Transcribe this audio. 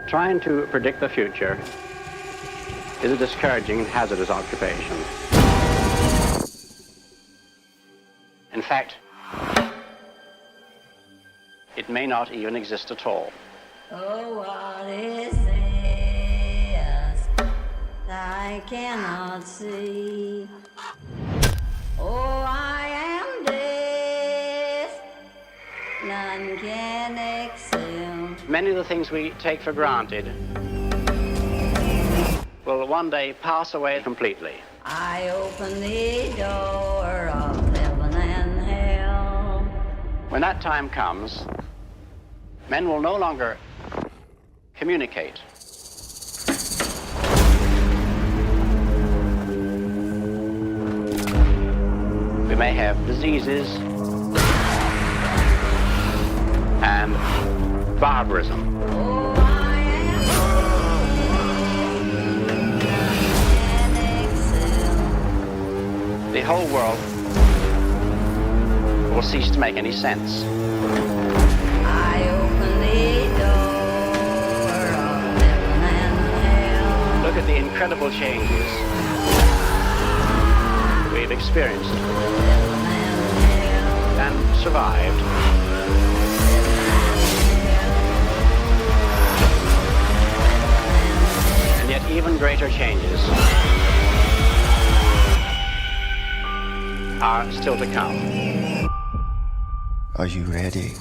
Trying to predict the future is a discouraging and hazardous occupation. In fact, it may not even exist at all. Oh, what is this I cannot see? Oh, I am deaf, none can excel. Many of the things we take for granted will one day pass away completely. I open the door of heaven and hell. When that time comes, men will no longer communicate. We may have diseases and barbarism. Oh, I am deaf, none can excel. The whole world will cease to make any sense. I open the door of heaven and hell. Look at the incredible changes we've experienced Heaven and hell. and survived. And yet even greater changes are still to come. Are you ready?